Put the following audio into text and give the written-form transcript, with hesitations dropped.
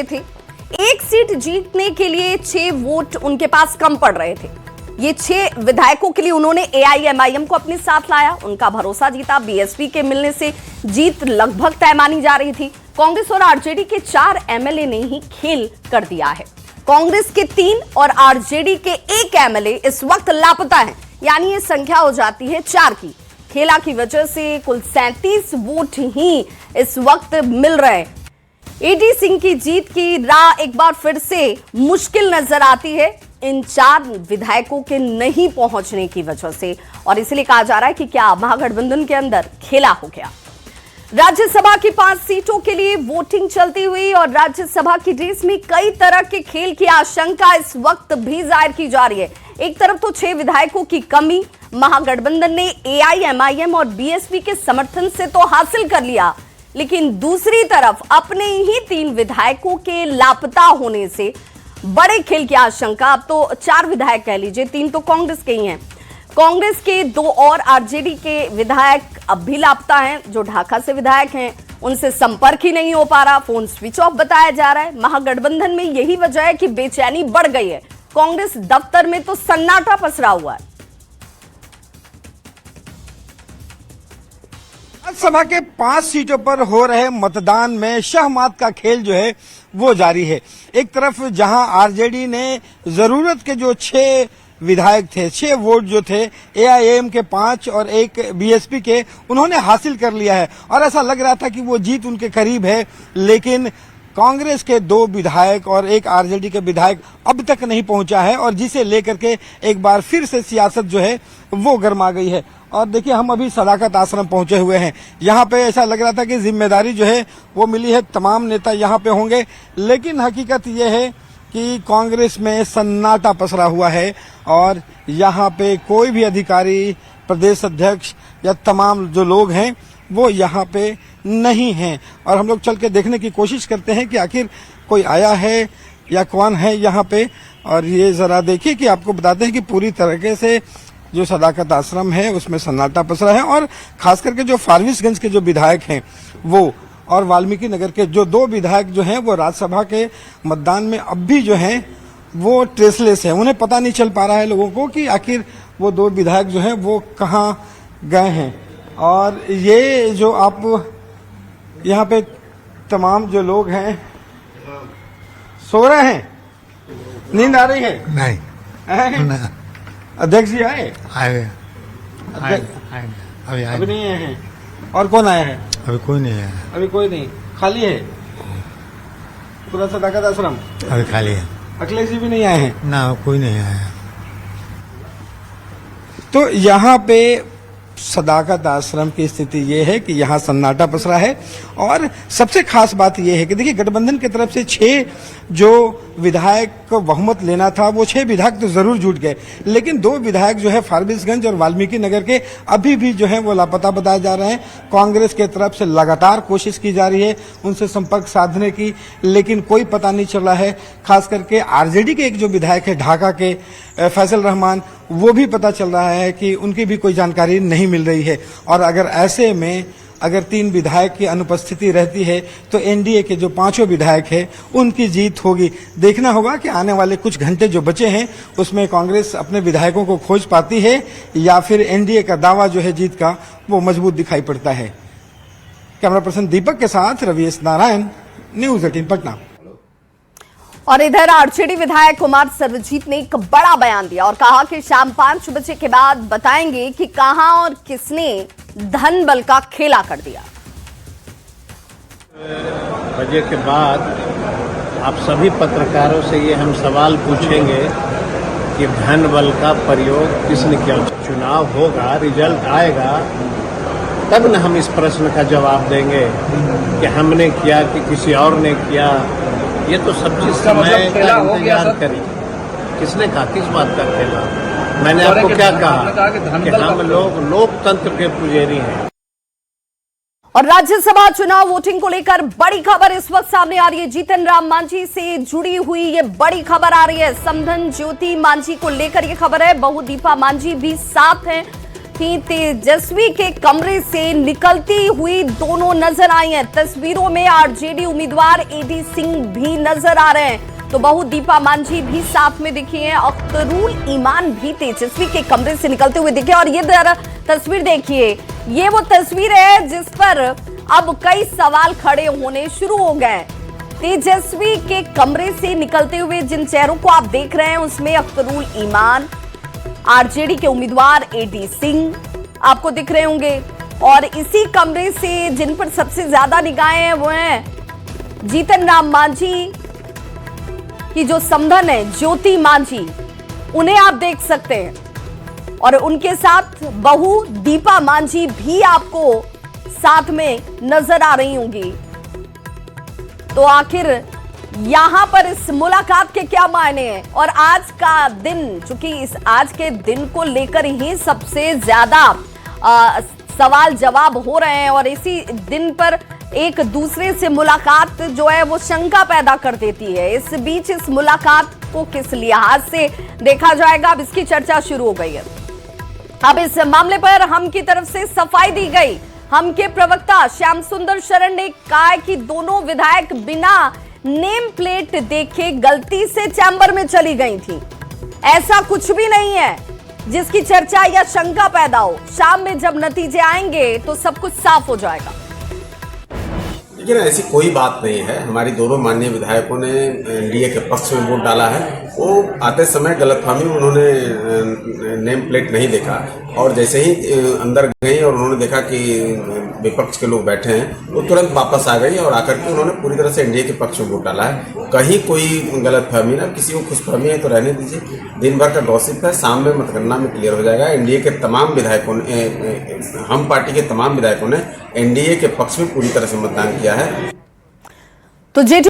थे। एक सीट जीतने के लिए 6 वोट उनके पास कम पड़ रहे थे। ये 6 विधायकों के लिए उन्होंने एआईएमआईएम को अपने साथ लाया, उनका भरोसा जीता। बीएसपी के मिलने से जीत लगभग तय मानी जा रही थी। कांग्रेस और आरजेडी के 4 एमएलए ने ही खेल कर दिया है। कांग्रेस के 3 और आरजेडी के 1 एमएलए इस वक्त लापता हैं, यानी ये संख्या हो जाती है 4 की। खेला की वजह से कुल 37 वोट ही इस वक्त मिल रहे हैं। एडी सिंह की जीत की राह एक बार फिर से मुश्किल नजर आती है इन 4 विधायकों के नहीं पहुंचने की वजह से, और इसलिए कहा जा रहा है कि क्या महागठबंधन के अंदर खेला हो गया। राज्यसभा की 5 सीटों के लिए वोटिंग चलती हुई और राज्यसभा की रेस में कई तरह के खेल की आशंका इस वक्त भी जाहिर की जा रही है। एक तरफ तो 6 विधायकों की कमी महागठबंधन ने एआईएमआईएम और बीएसपी के समर्थन से तो हासिल कर लिया, लेकिन दूसरी तरफ अपने ही 3 विधायकों के लापता होने से बड़े खेल की आशंका। अब तो 4 विधायक कह लीजिए, 3 तो कांग्रेस के ही हैं। कांग्रेस के 2 और आरजेडी के विधायक अब भी लापता हैं। जो ढाका से विधायक हैं उनसे संपर्क ही नहीं हो पा रहा, फोन स्विच ऑफ बताया जा रहा है। महागठबंधन में यही वजह है कि बेचैनी बढ़ गई है। कांग्रेस दफ्तर में तो सन्नाटा पसरा हुआ है। राज्यसभा के 5 सीटों पर हो रहे मतदान में शहमात का खेल जो है वो जारी है। एक तरफ जहां आरजेडी ने जरूरत के जो 6 विधायक थे, 6 वोट जो थे एआईएम के 5 और 1 बीएसपी के, उन्होंने हासिल कर लिया है और ऐसा लग रहा था कि वो जीत उनके करीब है। लेकिन कांग्रेस के 2 विधायक और 1 आरजेडी के विधायक अब तक नहीं पहुंचा है और जिसे लेकर के एक बार फिर से सियासत जो है वो गर्मा गई है। और देखिए, हम अभी सदाकत आश्रम पहुंचे हुए हैं। यहाँ पे ऐसा लग रहा था कि जिम्मेदारी जो है वो मिली है, तमाम नेता यहाँ पे होंगे, लेकिन हकीकत ये है कि कांग्रेस में सन्नाटा पसरा हुआ है और यहाँ पे कोई भी अधिकारी, प्रदेश अध्यक्ष या तमाम जो लोग हैं वो यहाँ पे नहीं हैं। और हम लोग चल के देखने की कोशिश करते हैं कि आखिर कोई आया है या कौन है यहाँ पे। और ये जरा देखिए कि आपको बताते हैं कि पूरी तरीके से जो सदाकत आश्रम है उसमें सन्नाटा पसरा है और खास करके जो फारबिसगंज के जो विधायक हैं वो और वाल्मीकि नगर के जो 2 विधायक जो हैं वो राज्यसभा के मतदान में अब भी जो हैं वो ट्रेसलेस है। उन्हें पता नहीं चल पा रहा है लोगों को कि आखिर वो 2 विधायक जो हैं वो कहाँ गए हैं। और ये जो आप यहाँ पे तमाम जो लोग हैं सो रहे हैं, नींद आ रही है? नहीं। अध्यक्ष जी आए? अभी नहीं आए हैं। और कौन आया है? अभी कोई नहीं है। अभी कोई नहीं, खाली है पूरा सदाकत आश्रम? अभी खाली है। अखिलेश जी भी नहीं आए हैं? ना, कोई नहीं आया। तो यहाँ पे सदाकत आश्रम की स्थिति ये है कि यहाँ सन्नाटा पसरा है। और सबसे खास बात ये है कि देखिए, गठबंधन की तरफ से 6 जो विधायक को बहुमत लेना था वो 6 विधायक तो जरूर जुट गए, लेकिन 2 विधायक जो है फारबिसगंज और वाल्मीकि नगर के अभी भी जो है वो लापता बताए जा रहे हैं। कांग्रेस के तरफ से लगातार कोशिश की जा रही है उनसे संपर्क साधने की, लेकिन कोई पता नहीं चल रहा है। खास करके आरजेडी के एक जो विधायक है ढाका के फैसल रहमान, वो भी पता चल रहा है कि उनकी भी कोई जानकारी नहीं मिल रही है। और अगर ऐसे में अगर 3 विधायक की अनुपस्थिति रहती है तो एनडीए के जो 5 विधायक हैं उनकी जीत होगी। देखना होगा कि आने वाले कुछ घंटे जो बचे हैं उसमें कांग्रेस अपने विधायकों को खोज पाती है या फिर एनडीए का दावा जो है जीत का वो मजबूत दिखाई पड़ता है। कैमरा पर्सन दीपक के साथ रवि एस नारायण, न्यूज 18 पटना। और इधर आरजेडी विधायक कुमार सर्वजीत ने एक बड़ा बयान दिया और कहा कि शाम 5 बजे के बाद बताएंगे कि कहां और किसने धन बल का खेला कर दिया। बजे के बाद आप सभी पत्रकारों से ये हम सवाल पूछेंगे कि धन बल का प्रयोग किसने किया। चुनाव होगा, रिजल्ट आएगा, तब न हम इस प्रश्न का जवाब देंगे कि हमने किया कि किसी और ने किया। ये तो सब चीज समय का इंतजार करी। किसने कहा? किस बात का खेला? मैंने आपको क्या कहा कि हम लोग लोकतंत्र के पुजारी हैं। और राज्यसभा चुनाव वोटिंग को लेकर बड़ी खबर इस वक्त सामने आ रही है। जीतन राम मांझी से जुड़ी हुई ये बड़ी खबर आ रही है। समधन ज्योति मांझी को लेकर ये खबर है। बहू दीपा मांझी भी साथ हैं। कि तेजस्वी के कमरे से निकलती हुई दोनों नजर आई हैं। तस्वीरों में आरजेडी उम्मीदवार एडी सिंह भी नजर आ रहे हैं, तो बहू दीपा मांझी भी साथ में दिखी हैं। अख्तरुल ईमान भी तेजस्वी के कमरे से निकलते हुए दिखे। और ये तस्वीर देखिए, ये वो तस्वीर है जिस पर अब कई सवाल खड़े होने शुरू हो गए। तेजस्वी के कमरे से निकलते हुए जिन चेहरों को आप देख रहे हैं उसमें अख्तरुल ईमान, आरजेडी के उम्मीदवार एडी सिंह आपको दिख रहे होंगे। और इसी कमरे से जिन पर सबसे ज्यादा निगाहें हैं वो हैं जीतन राम मांझी की जो समधन है ज्योति मांझी, उन्हें आप देख सकते हैं। और उनके साथ बहू दीपा मांझी भी आपको साथ में नजर आ रही होंगी। तो आखिर यहां पर इस मुलाकात के क्या मायने हैं? और आज का दिन, चूंकि इस आज के दिन को लेकर ही सबसे ज्यादा सवाल जवाब हो रहे हैं और इसी दिन पर एक दूसरे से मुलाकात जो है वो शंका पैदा कर देती है। इस बीच इस मुलाकात को किस लिहाज से देखा जाएगा, अब इसकी चर्चा शुरू हो गई है। अब इस मामले पर हम की तरफ से सफाई दी गई। हम के प्रवक्ता श्याम सुंदर शरण ने कहा कि दोनों विधायक बिना नेम प्लेट देखे गलती से चैम्बर में चली गई थी। ऐसा कुछ भी नहीं है जिसकी चर्चा या शंका पैदा हो। शाम में जब नतीजे आएंगे तो सब कुछ साफ हो जाएगा। लेकिन ऐसी कोई बात नहीं है। हमारी दोनों माननीय विधायकों ने एनडीए के पक्ष में वोट डाला है। वो आते समय गलतफहमी में उन्होंने नेम प्लेट नहीं देखा और जैसे ही अंदर गई और उन्होंने देखा कि विपक्ष के लोग बैठे हैं वो तुरंत वापस आ गई और आकर के उन्होंने पूरी तरह से एनडीए के पक्ष में वोट डाला है। कहीं कोई गलतफहमी ना, किसी को खुशफहमी है तो रहने दीजिए। दिन भर का गॉसिप है, शाम में मतगणना में क्लियर हो जाएगा। एनडीए के तमाम विधायकों ने, हम पार्टी के तमाम विधायकों ने एनडीए के पक्ष में पूरी तरह से मतदान किया है। तो